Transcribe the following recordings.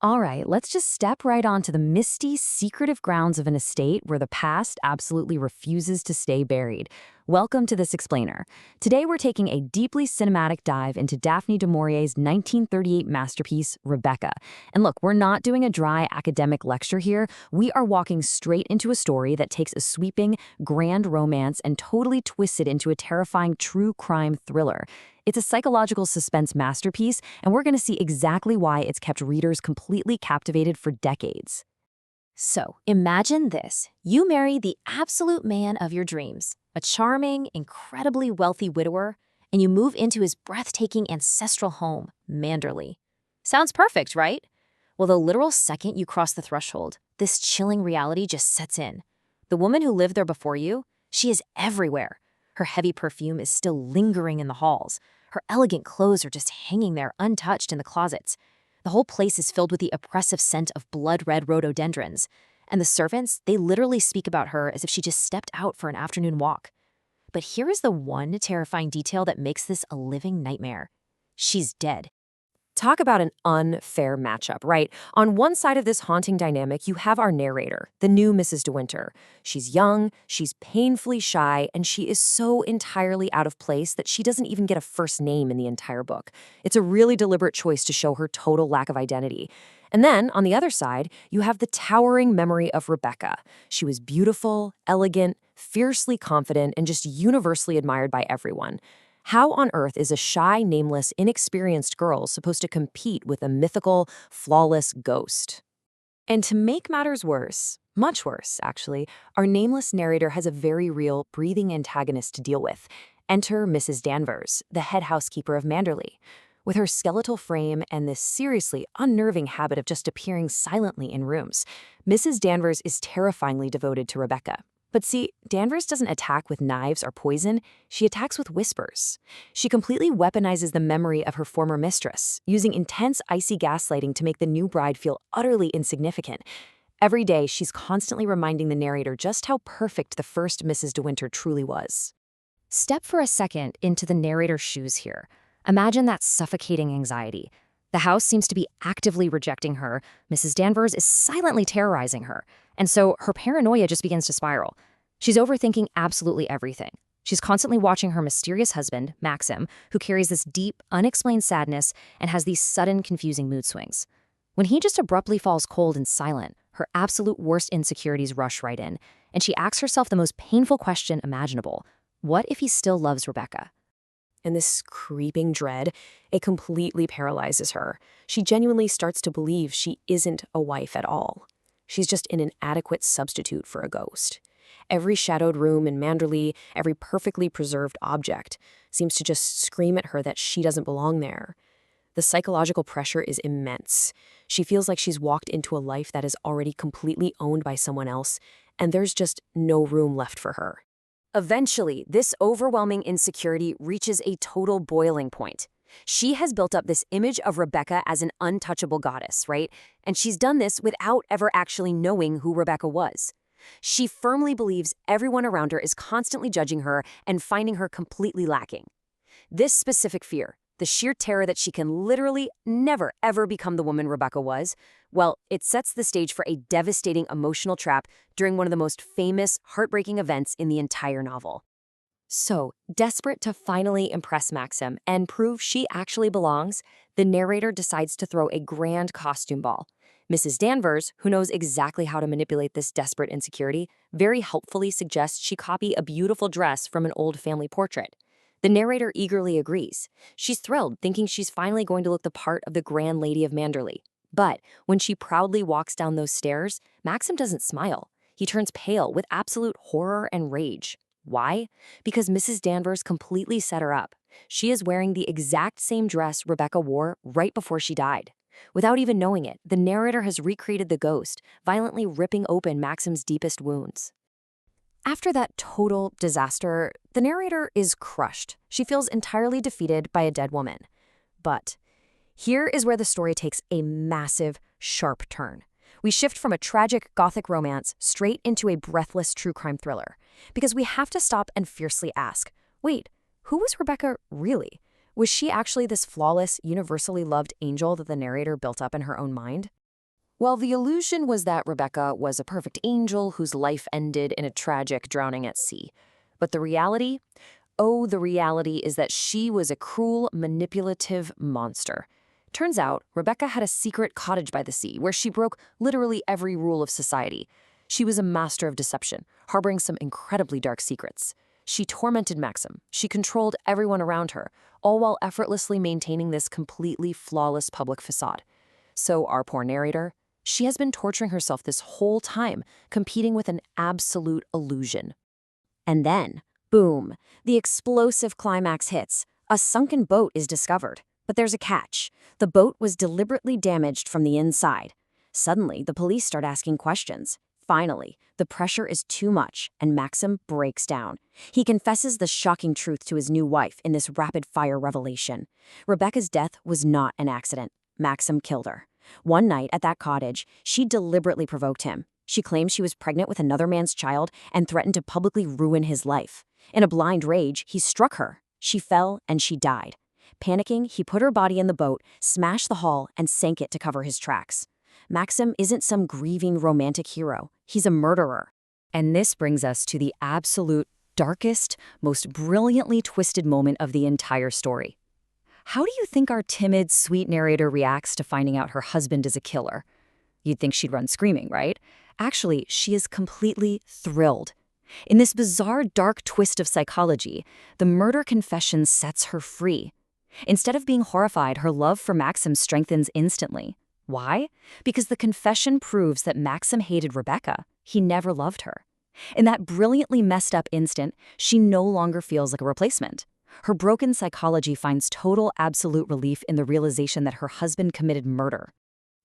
All right, let's just step right onto the misty, secretive grounds of an estate where the past absolutely refuses to stay buried. Welcome to This Explainer. Today we're taking a deeply cinematic dive into Daphne du Maurier's 1938 masterpiece, Rebecca. And look, we're not doing a dry academic lecture here. We are walking straight into a story that takes a sweeping, grand romance and totally twists it into a terrifying true crime thriller. It's a psychological suspense masterpiece, and we're going to see exactly why it's kept readers completely captivated for decades. So, imagine this. You marry the absolute man of your dreams, a charming, incredibly wealthy widower, and you move into his breathtaking ancestral home, Manderley. Sounds perfect, right? Well, the literal second you cross the threshold, this chilling reality just sets in. The woman who lived there before you, she is everywhere. Her heavy perfume is still lingering in the halls. Her elegant clothes are just hanging there untouched in the closets. The whole place is filled with the oppressive scent of blood-red rhododendrons. And the servants, they literally speak about her as if she just stepped out for an afternoon walk. But here is the one terrifying detail that makes this a living nightmare. She's dead. Talk about an unfair matchup, right? On one side of this haunting dynamic, you have our narrator, the new Mrs. de Winter. She's young, she's painfully shy, and she is so entirely out of place that she doesn't even get a first name in the entire book. It's a really deliberate choice to show her total lack of identity. And then, on the other side, you have the towering memory of Rebecca. She was beautiful, elegant, fiercely confident, and just universally admired by everyone. How on earth is a shy, nameless, inexperienced girl supposed to compete with a mythical, flawless ghost? And to make matters worse, much worse, actually, our nameless narrator has a very real, breathing antagonist to deal with. Enter Mrs. Danvers, the head housekeeper of Manderley. With her skeletal frame and this seriously unnerving habit of just appearing silently in rooms, Mrs. Danvers is terrifyingly devoted to Rebecca. But see, Danvers doesn't attack with knives or poison, she attacks with whispers. She completely weaponizes the memory of her former mistress, using intense icy gaslighting to make the new bride feel utterly insignificant. Every day, she's constantly reminding the narrator just how perfect the first Mrs. de Winter truly was. Step for a second into the narrator's shoes here. Imagine that suffocating anxiety. The house seems to be actively rejecting her. Mrs. Danvers is silently terrorizing her. And so her paranoia just begins to spiral. She's overthinking absolutely everything. She's constantly watching her mysterious husband, Maxim, who carries this deep, unexplained sadness and has these sudden, confusing mood swings. When he just abruptly falls cold and silent, her absolute worst insecurities rush right in, and she asks herself the most painful question imaginable. What if he still loves Rebecca? And this creeping dread, it completely paralyzes her. She genuinely starts to believe she isn't a wife at all. She's just an inadequate substitute for a ghost. Every shadowed room in Manderley, every perfectly preserved object, seems to just scream at her that she doesn't belong there. The psychological pressure is immense. She feels like she's walked into a life that is already completely owned by someone else, and there's just no room left for her. Eventually, this overwhelming insecurity reaches a total boiling point. She has built up this image of Rebecca as an untouchable goddess, right? And she's done this without ever actually knowing who Rebecca was. She firmly believes everyone around her is constantly judging her and finding her completely lacking. This specific fear, the sheer terror that she can literally never ever become the woman Rebecca was, well, it sets the stage for a devastating emotional trap during one of the most famous, heartbreaking events in the entire novel. So, desperate to finally impress Maxim and prove she actually belongs, the narrator decides to throw a grand costume ball. Mrs. Danvers, who knows exactly how to manipulate this desperate insecurity, very helpfully suggests she copy a beautiful dress from an old family portrait. The narrator eagerly agrees. She's thrilled, thinking she's finally going to look the part of the Grand Lady of Manderley. But when she proudly walks down those stairs, Maxim doesn't smile. He turns pale with absolute horror and rage. Why? Because Mrs. Danvers completely set her up. She is wearing the exact same dress Rebecca wore right before she died. Without even knowing it, the narrator has recreated the ghost, violently ripping open Maxim's deepest wounds. After that total disaster, the narrator is crushed. She feels entirely defeated by a dead woman. But here is where the story takes a massive, sharp turn. We shift from a tragic Gothic romance straight into a breathless true crime thriller. Because we have to stop and fiercely ask, wait, who was Rebecca really? Was she actually this flawless, universally loved angel that the narrator built up in her own mind? Well, the illusion was that Rebecca was a perfect angel whose life ended in a tragic drowning at sea. But the reality? Oh, the reality is that she was a cruel, manipulative monster. Turns out, Rebecca had a secret cottage by the sea where she broke literally every rule of society. She was a master of deception, harboring some incredibly dark secrets. She tormented Maxim. She controlled everyone around her, all while effortlessly maintaining this completely flawless public facade. So our poor narrator, she has been torturing herself this whole time, competing with an absolute illusion. And then, boom, the explosive climax hits. A sunken boat is discovered. But there's a catch. The boat was deliberately damaged from the inside. Suddenly, the police start asking questions. Finally, the pressure is too much, and Maxim breaks down. He confesses the shocking truth to his new wife in this rapid-fire revelation. Rebecca's death was not an accident. Maxim killed her. One night at that cottage, she deliberately provoked him. She claimed she was pregnant with another man's child and threatened to publicly ruin his life. In a blind rage, he struck her. She fell and she died. Panicking, he put her body in the boat, smashed the hull, and sank it to cover his tracks. Maxim isn't some grieving romantic hero. He's a murderer. And this brings us to the absolute darkest, most brilliantly twisted moment of the entire story. How do you think our timid, sweet narrator reacts to finding out her husband is a killer? You'd think she'd run screaming, right? Actually, she is completely thrilled. In this bizarre, dark twist of psychology, the murder confession sets her free. Instead of being horrified, her love for Maxim strengthens instantly. Why? Because the confession proves that Maxim hated Rebecca. He never loved her. In that brilliantly messed up instant, she no longer feels like a replacement. Her broken psychology finds total absolute relief in the realization that her husband committed murder.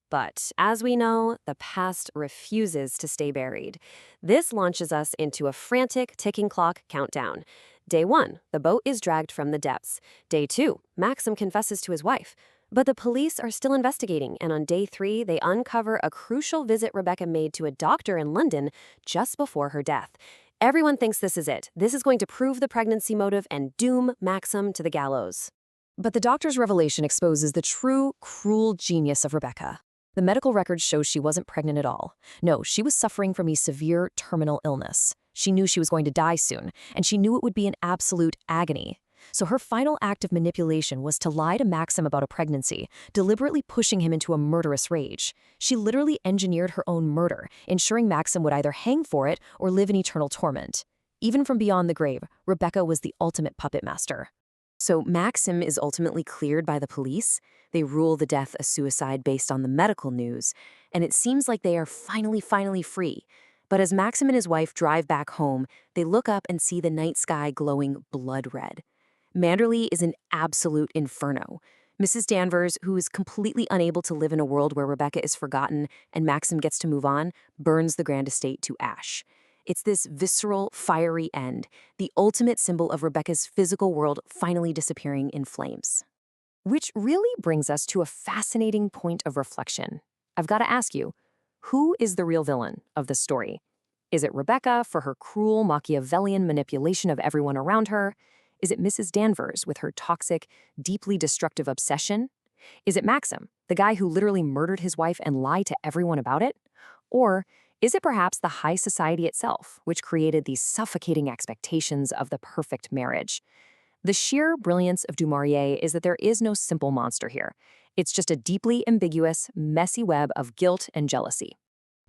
But as we know, the past refuses to stay buried. This launches us into a frantic, ticking clock countdown. Day 1, the boat is dragged from the depths. Day 2, Maxim confesses to his wife. But the police are still investigating, and on day 3, they uncover a crucial visit Rebecca made to a doctor in London just before her death. Everyone thinks this is it. This is going to prove the pregnancy motive and doom Maxim to the gallows. But the doctor's revelation exposes the true, cruel genius of Rebecca. The medical records show she wasn't pregnant at all. No, she was suffering from a severe terminal illness. She knew she was going to die soon, and she knew it would be an absolute agony. So her final act of manipulation was to lie to Maxim about a pregnancy, deliberately pushing him into a murderous rage. She literally engineered her own murder, ensuring Maxim would either hang for it or live in eternal torment. Even from beyond the grave, Rebecca was the ultimate puppet master. So Maxim is ultimately cleared by the police. They rule the death a suicide based on the medical news, and it seems like they are finally free. But as Maxim and his wife drive back home, they look up and see the night sky glowing blood red. Manderley is an absolute inferno. Mrs. Danvers, who is completely unable to live in a world where Rebecca is forgotten and Maxim gets to move on, burns the grand estate to ash. It's this visceral, fiery end, the ultimate symbol of Rebecca's physical world finally disappearing in flames. Which really brings us to a fascinating point of reflection. I've got to ask you, who is the real villain of this story? Is it Rebecca for her cruel Machiavellian manipulation of everyone around her? Is it Mrs. Danvers with her toxic, deeply destructive obsession? Is it Maxim, the guy who literally murdered his wife and lied to everyone about it? Or is it perhaps the high society itself, which created these suffocating expectations of the perfect marriage? The sheer brilliance of du Maurier is that there is no simple monster here. It's just a deeply ambiguous, messy web of guilt and jealousy.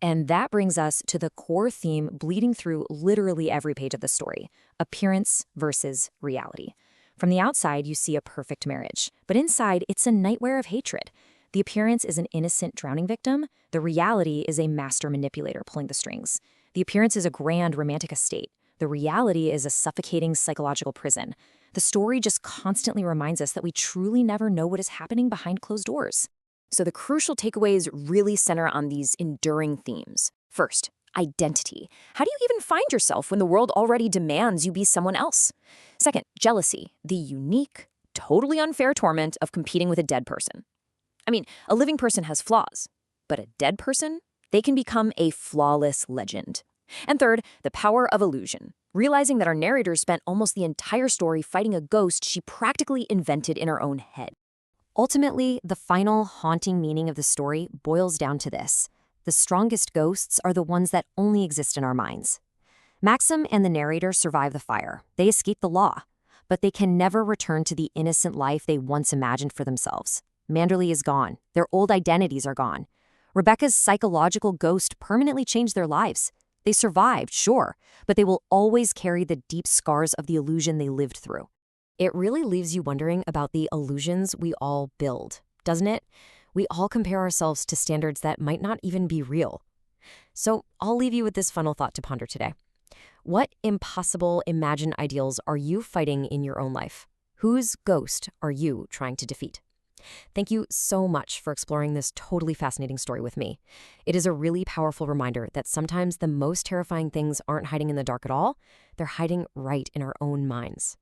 And that brings us to the core theme bleeding through literally every page of the story: appearance versus reality. From the outside, you see a perfect marriage, but inside, it's a nightmare of hatred. The appearance is an innocent drowning victim. The reality is a master manipulator pulling the strings. The appearance is a grand romantic estate. The reality is a suffocating psychological prison. The story just constantly reminds us that we truly never know what is happening behind closed doors. So the crucial takeaways really center on these enduring themes. First, identity. How do you even find yourself when the world already demands you be someone else? Second, jealousy, the unique, totally unfair torment of competing with a dead person. I mean, a living person has flaws, but a dead person, they can become a flawless legend. And third, the power of illusion. Realizing that our narrator spent almost the entire story fighting a ghost she practically invented in her own head. Ultimately, the final haunting meaning of the story boils down to this: the strongest ghosts are the ones that only exist in our minds. Maxim and the narrator survive the fire. They escape the law, but they can never return to the innocent life they once imagined for themselves. Manderley is gone. Their old identities are gone. Rebecca's psychological ghost permanently changed their lives. They survived, sure, but they will always carry the deep scars of the illusion they lived through. It really leaves you wondering about the illusions we all build, doesn't it? We all compare ourselves to standards that might not even be real. So I'll leave you with this final thought to ponder today. What impossible imagined ideals are you fighting in your own life? Whose ghost are you trying to defeat? Thank you so much for exploring this totally fascinating story with me. It is a really powerful reminder that sometimes the most terrifying things aren't hiding in the dark at all. They're hiding right in our own minds.